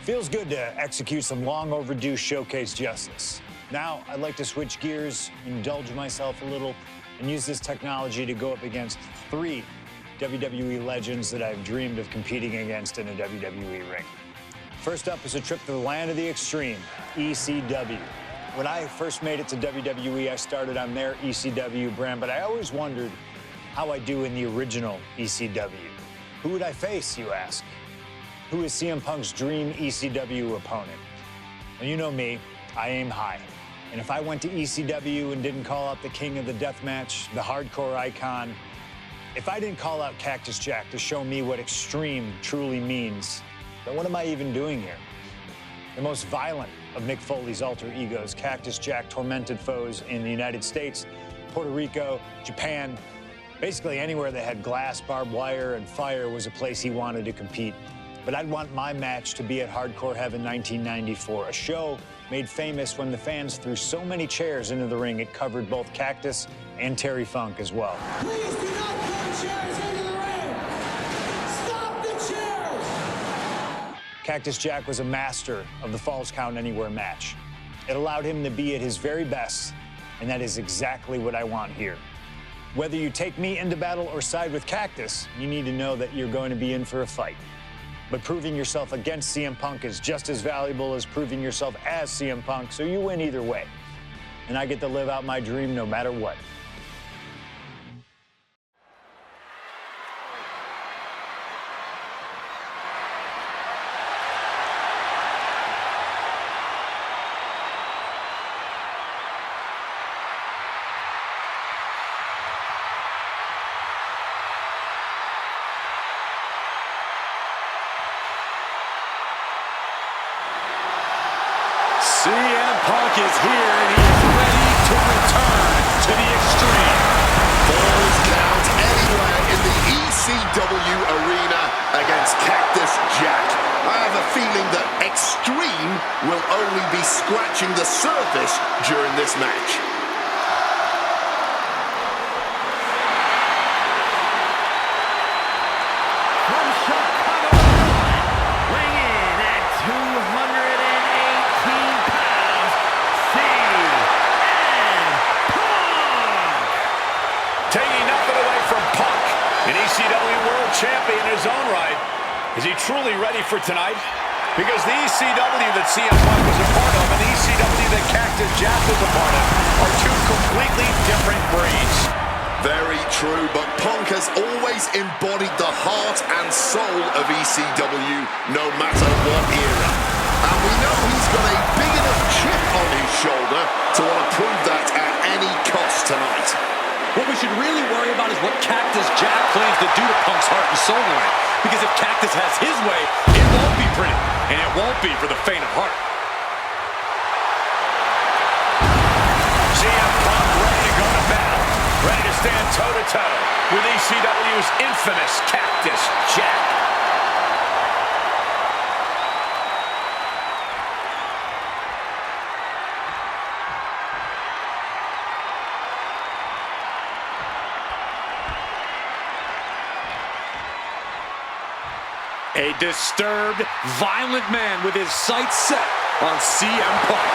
Feels good to execute some long overdue showcase justice. Now, I'd like to switch gears, indulge myself a little, and use this technology to go up against 3 WWE legends that I've dreamed of competing against in a WWE ring. First up is a trip to the land of the extreme, ECW. When I first made it to WWE, I started on their ECW brand, but I always wondered how I do in the original ECW. Who would I face, you ask? Who is CM Punk's dream ECW opponent? Well, you know me, I aim high. And if I went to ECW and didn't call out the king of the deathmatch, the hardcore icon, if I didn't call out Cactus Jack to show me what extreme truly means, then what am I even doing here? The most violent of Mick Foley's alter egos, Cactus Jack tormented foes in the United States, Puerto Rico, Japan, basically anywhere that had glass, barbed wire, and fire was a place he wanted to compete. But I'd want my match to be at Hardcore Heaven 1994, a show made famous when the fans threw so many chairs into the ring it covered both Cactus and Terry Funk as well. Please do not throw chairs into the ring! Stop the chairs! Cactus Jack was a master of the Falls Count Anywhere match. It allowed him to be at his very best, and that is exactly what I want here. Whether you take me into battle or side with Cactus, you need to know that you're going to be in for a fight. But proving yourself against CM Punk is just as valuable as proving yourself as CM Punk, so you win either way. And I get to live out my dream no matter what. CM Punk is here, and he is ready to return to the extreme. Falls Count Anywhere in the ECW arena against Cactus Jack. I have a feeling that extreme will only be scratching the surface during this match. ECW World Champion in his own right. Is he truly ready for tonight? Because the ECW that CM Punk was a part of and the ECW that Cactus Jack was a part of are two completely different breeds. Very true, but Punk has always embodied the heart and soul of ECW, no matter what era. And we know he's got a big enough chip on his shoulder to want to prove that at any cost tonight. What we should really worry about is what Cactus Jack plans to do to Punk's heart and soul tonight. Because if Cactus has his way, it won't be pretty. And it won't be for the faint of heart. CM Punk ready to go to battle. Ready to stand toe-to-toe with ECW's infamous Cactus Jack. A disturbed, violent man with his sights set on CM Punk.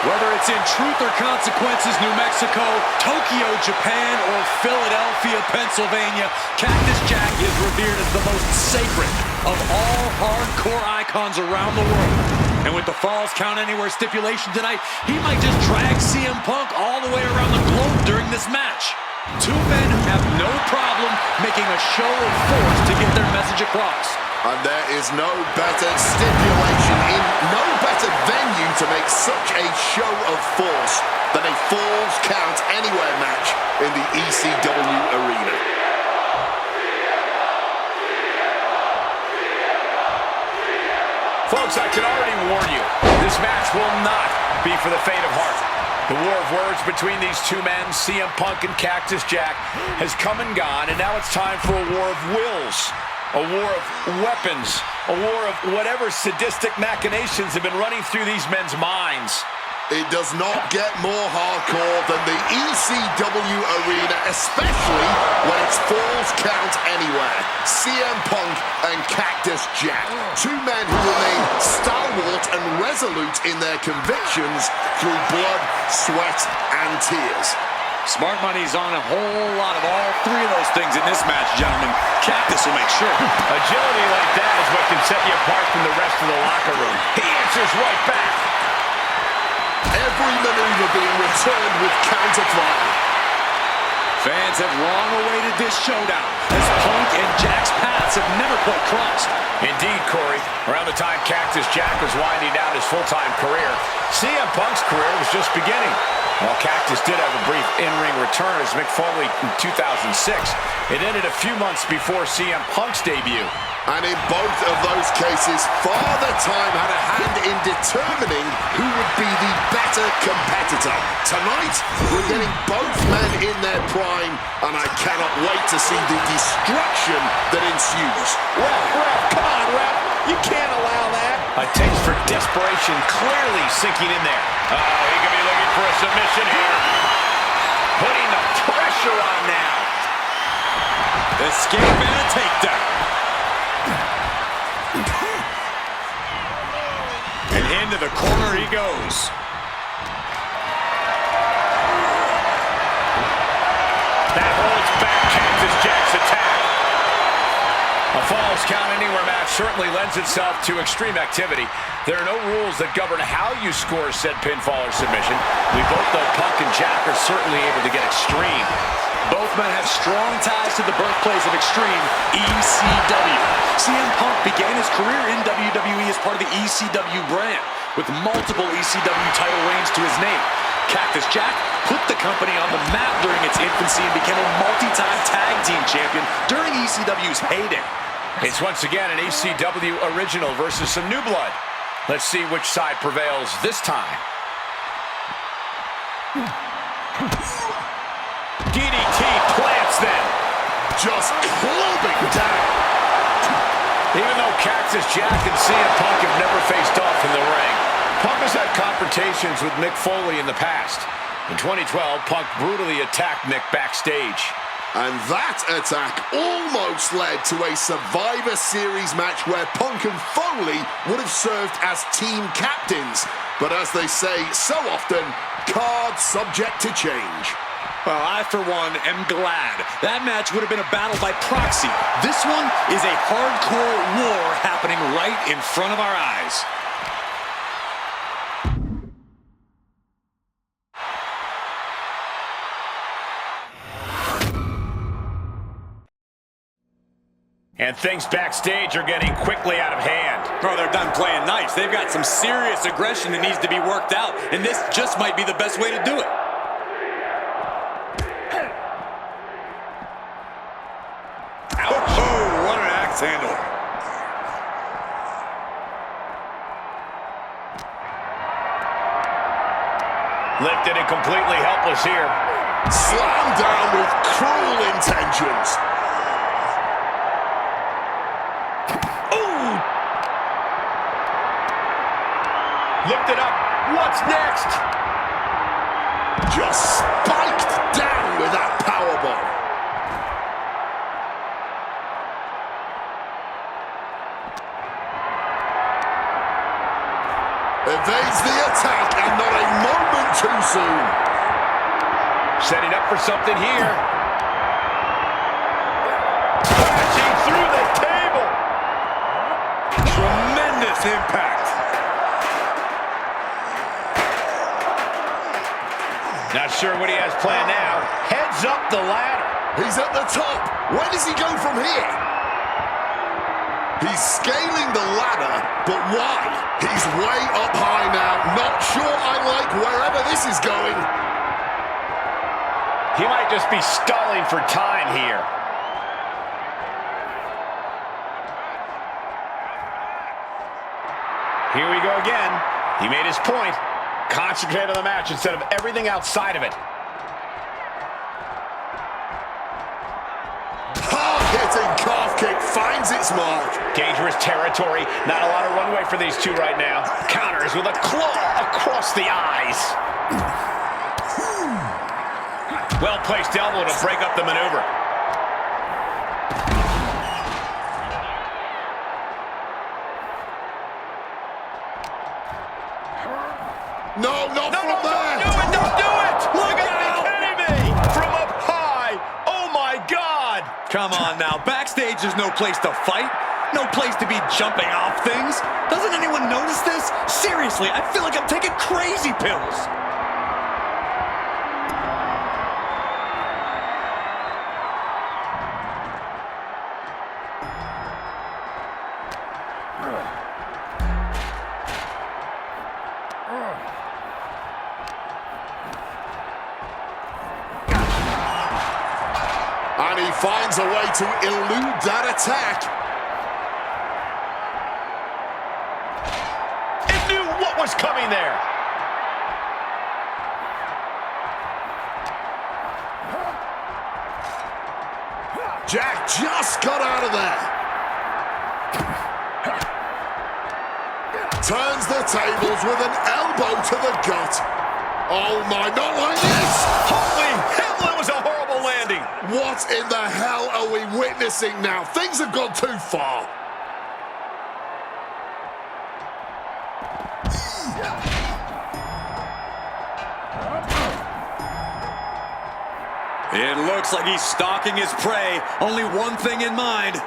Whether it's in Truth or Consequences, New Mexico, Tokyo, Japan, or Philadelphia, Pennsylvania, Cactus Jack is revered as the most sacred of all hardcore icons around the world. And with the Falls Count Anywhere stipulation tonight, he might just drag CM Punk all the way around the globe during this match. Two men who have no problem making a show of force to get their message across. And there is no better stipulation in no better venue to make such a show of force than a Falls Count Anywhere match in the ECW arena. Folks, I can already warn you, this match will not be for the faint of heart. The war of words between these two men, CM Punk and Cactus Jack, has come and gone, and now it's time for a war of wills, a war of weapons, a war of whatever sadistic machinations have been running through these men's minds. It does not get more hardcore than the ECW arena, especially when it's Falls Count Anywhere. CM Punk and Cactus Jack, two men who remain stalwart and resolute in their convictions through blood, sweat, and tears. Smart money's on a whole lot of all three of those things in this match, gentlemen. Cactus will make sure. Agility like that is what can set you apart from the rest of the locker room. He answers right back. Every maneuver being returned with counter-fire. Fans have long awaited this showdown, as Punk and Jack's paths have never quite crossed. Indeed, Corey. Around the time Cactus Jack was winding down his full-time career, CM Punk's career was just beginning. While Cactus did have a brief in-ring return as Mick Foley in 2006, it ended a few months before CM Punk's debut. And in both of those cases, Father Time had a hand in determining who would be the better competitor. Tonight, we're getting both men in their prime, and I cannot wait to see the destruction that ensues. Ref, come on, ref. You can't allow that. A taste for desperation clearly sinking in there. He could be looking for a submission here. Putting the pressure on now. Escape and a takedown. And into the corner he goes. That holds back Cactus Jack's attack. A Falls Count Anywhere match certainly lends itself to extreme activity. There are no rules that govern how you score said pinfall or submission. We both know Punk and Jack are certainly able to get extreme. Both men have strong ties to the birthplace of extreme, ECW. CM Punk began his career in WWE as part of the ECW brand, with multiple ECW title reigns to his name. Cactus Jack put the company on the map during its infancy and became a multi-time tag team champion during ECW's heyday. It's once again an ECW original versus some new blood. Let's see which side prevails this time. DDT plants them. Just clubbing down. Even though Cactus Jack and CM Punk have never faced off in the ring, Punk has had confrontations with Mick Foley in the past. In 2012, Punk brutally attacked Mick backstage. And that attack almost led to a Survivor Series match where Punk and Foley would have served as team captains. But as they say so often, cards subject to change. Well, I, for one, am glad. That match would have been a battle by proxy. This one is a hardcore war happening right in front of our eyes. And things backstage are getting quickly out of hand. Oh, they're done playing nice. They've got some serious aggression that needs to be worked out, and this just might be the best way to do it. Oh, what an axe handle. Lifted and completely helpless here. Slammed down with cruel intentions. Ooh! Lifted up. What's next? Just spiked down with that powerbomb. Evades the attack, and not a moment too soon. Setting up for something here. Crashing through the table. Tremendous impact. Not sure what he has planned now. Heads up the ladder. He's at the top. Where does he go from here? He's scaling the ladder, but why? He's way up high now. Not sure I like wherever this is going. He might just be stalling for time here. Here we go again. He made his point. Concentrate on the match instead of everything outside of it. Hard-hitting calf kick finds its mark. Dangerous territory. Not a lot of runway for these two right now. Counters with a claw across the eyes. Well-placed elbow to break up the maneuver. No, not from there. Don't do it! Look at me, kidding me! From up high. Oh my God! Come on now, backstage is no place to fight, no place to be jumping off things. Doesn't anyone notice this? Seriously, I feel like I'm taking crazy pills. And he finds a way to elude that attack. It knew what was coming there. Jack just got out of there. Turns the tables with an elbow to the gut. Oh my, not like this! Holy hell, that was a horrible landing. What in the hell are we witnessing now? Things have gone too far. It looks like he's stalking his prey. Only one thing in mind.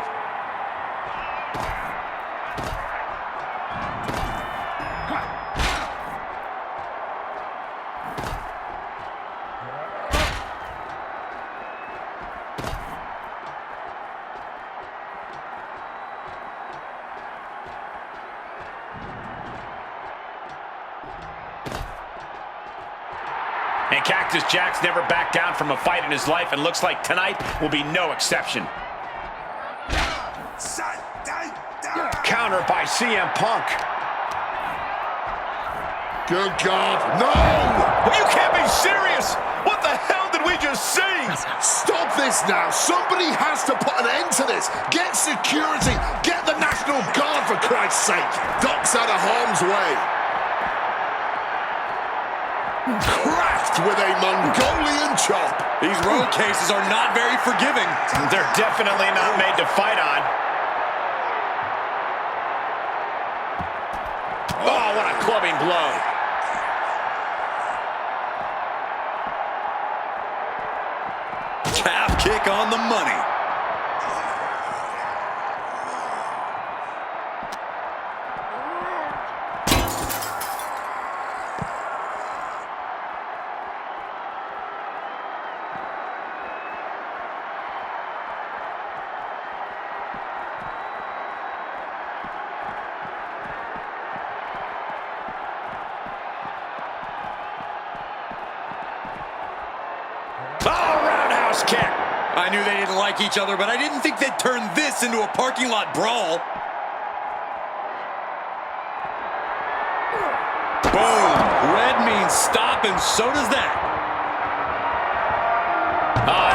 And Cactus Jack's never backed down from a fight in his life, and looks like tonight will be no exception. Counter by CM Punk. Good God, no! You can't be serious! What the hell did we just see? Stop this now. Somebody has to put an end to this. Get security. Get the National Guard, for Christ's sake. Ducks out of harm's way. Cracked with a Mongolian chop. These road cases are not very forgiving. They're definitely not made to fight on. Oh, what a clubbing blow. Calf kick on the money. Kick. I knew they didn't like each other, but I didn't think they'd turn this into a parking lot brawl. Boom! Red means stop, and so does that.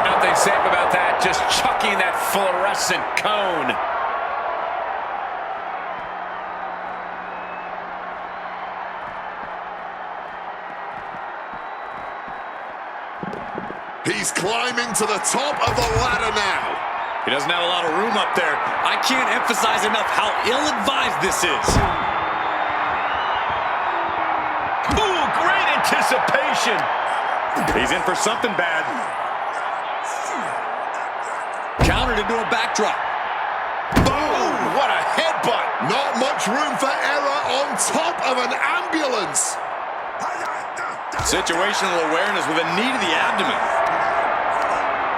Nothing safe about that. Just chucking that fluorescent cone. He's climbing to the top of the ladder now. He doesn't have a lot of room up there. I can't emphasize enough how ill-advised this is. Ooh, great anticipation. He's in for something bad. Countered into a backdrop. Boom! What a headbutt. Not much room for error on top of an ambulance. Situational awareness with a knee to the abdomen.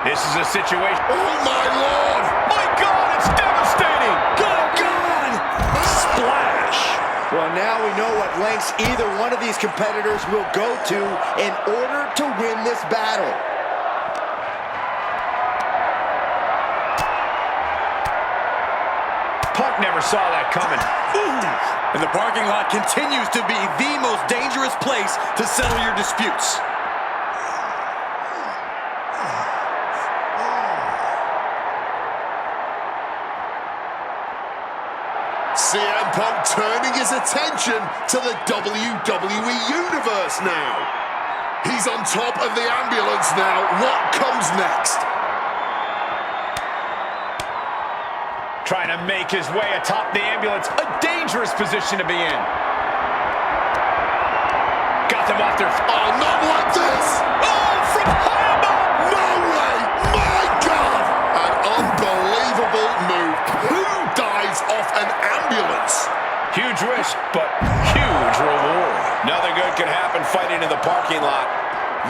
This is a situation. Oh, my Lord! My God, it's devastating! Good God! Splash! Well, now we know what lengths either one of these competitors will go to in order to win this battle. Punk never saw that coming. Ooh. And the parking lot continues to be the most dangerous place to settle your disputes. CM Punk turning his attention to the WWE Universe now. He's on top of the ambulance now. What comes next? Trying to make his way atop the ambulance. A dangerous position to be in. Got them off their... Oh, not like this! Oh, from high above! No way! My God! An unbelievable move. Who dives off an ambulance? Huge risk, but huge reward. Nothing good can happen fighting in the parking lot.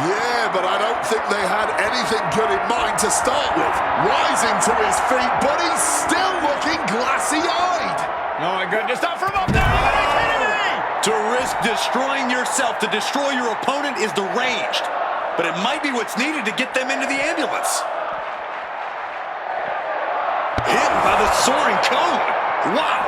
Yeah, but I don't think they had anything good in mind to start with. Rising to his feet, but he's still looking glassy-eyed. Oh my goodness, not from up there! Are you kidding me? To risk destroying yourself to destroy your opponent is deranged. But it might be what's needed to get them into the ambulance. Hit by the soaring cone. Wow.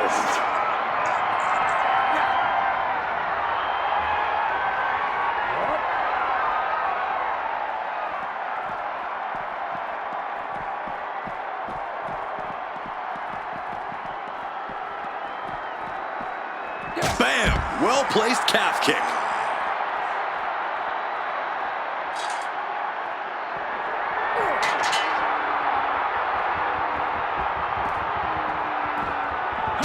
Bam! Well-placed calf kick.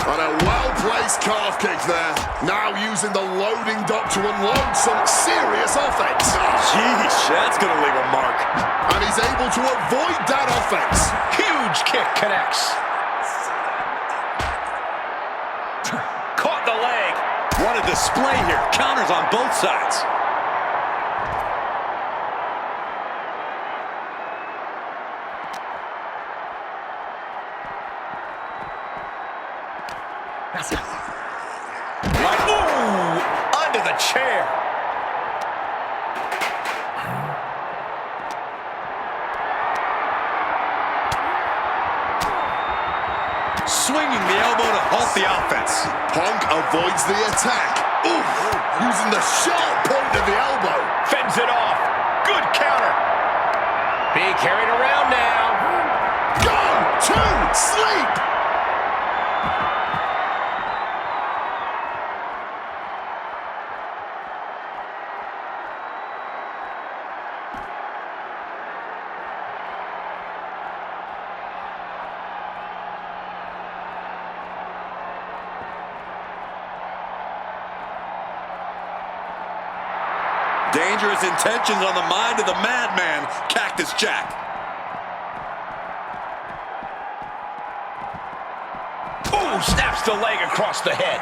And a well-placed calf kick there. Now using the loading dock to unload some serious offense. Jeez, that's going to leave a mark. And he's able to avoid that offense. Huge kick connects. Caught the leg. What a display here. Counters on both sides. Right, ooh, under the chair. Swinging the elbow to halt the offense. Punk avoids the attack. Ooh, using the sharp point of the elbow. Fends it off. Good counter. Being carried around now. Go to sleep. Dangerous intentions on the mind of the madman, Cactus Jack. Ooh, snaps the leg across the head.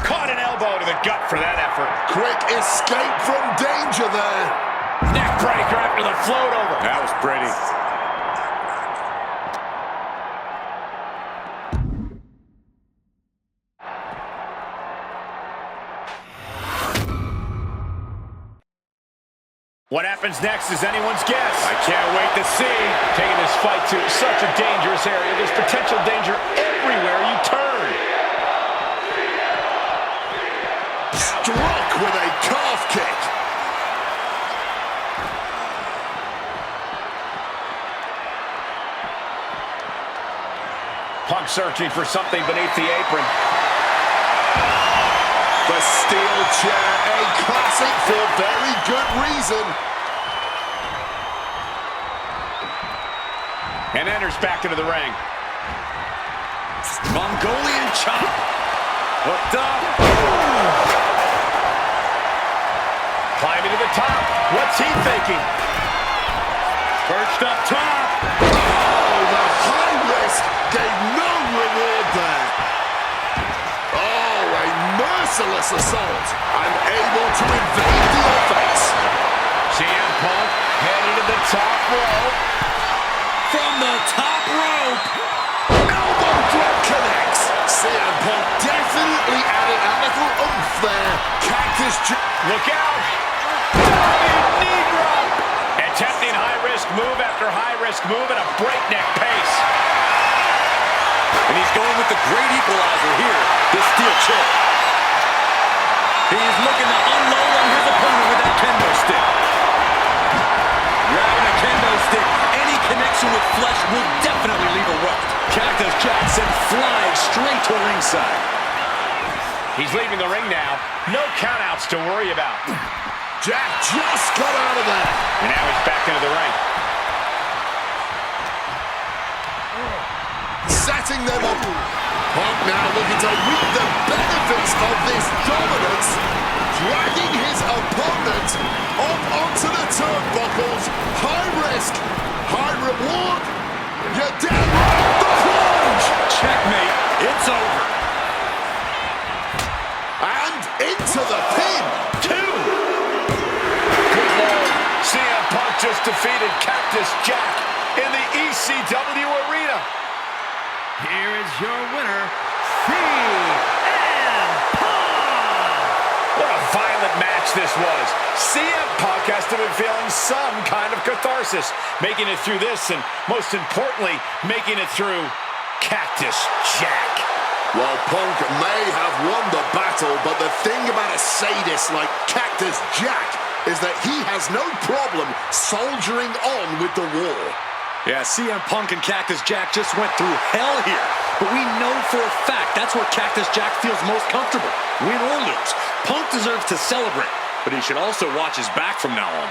Caught an elbow to the gut for that effort. Quick escape from danger there. Neck breaker after the float over. That was pretty. What happens next is anyone's guess. I can't wait to see. Taking this fight to such a dangerous area. There's potential danger everywhere you turn. Struck with a calf kick. Punk searching for something beneath the apron. The steel chair, a classic for very good reason. And enters back into the ring. Mongolian chop. Hooked up. Climbing to the top. What's he thinking? Perched up top. Oh, the high risk gave no reward there. Oh, a merciless assault. And able to evade the offense. CM Punk headed to the top rope. From the top rope. Elbow drop connects. CM Punk definitely added a little oomph there. Cactus Look out. Diving knee drop. Attempting high-risk move after high-risk move at a breakneck pace. And he's going with the great equalizer here, this steel chair. He's looking to unload on his opponent with that kendo stick. injection with flesh will definitely leave a welt. Cactus Jack sent flying straight to ringside. He's leaving the ring now. No countouts to worry about. Jack just got out of there. And now he's back into the ring. Setting them up. Punk now looking to reap the benefits of this dominance, dragging his opponent up onto the turnbuckles. High risk, high reward. You're down right. The plunge. Checkmate. It's over. And into the pin. Two. Good Lord. CM Punk just defeated Cactus Jack in the ECW arena. Here is your winner, CM Punk! What a violent match this was. CM Punk has to be feeling some kind of catharsis, making it through this and, most importantly, making it through Cactus Jack. Well, Punk may have won the battle, but the thing about a sadist like Cactus Jack is that he has no problem soldiering on with the war. Yeah, CM Punk and Cactus Jack just went through hell here. But we know for a fact that's where Cactus Jack feels most comfortable. Win or lose, Punk deserves to celebrate, but he should also watch his back from now on.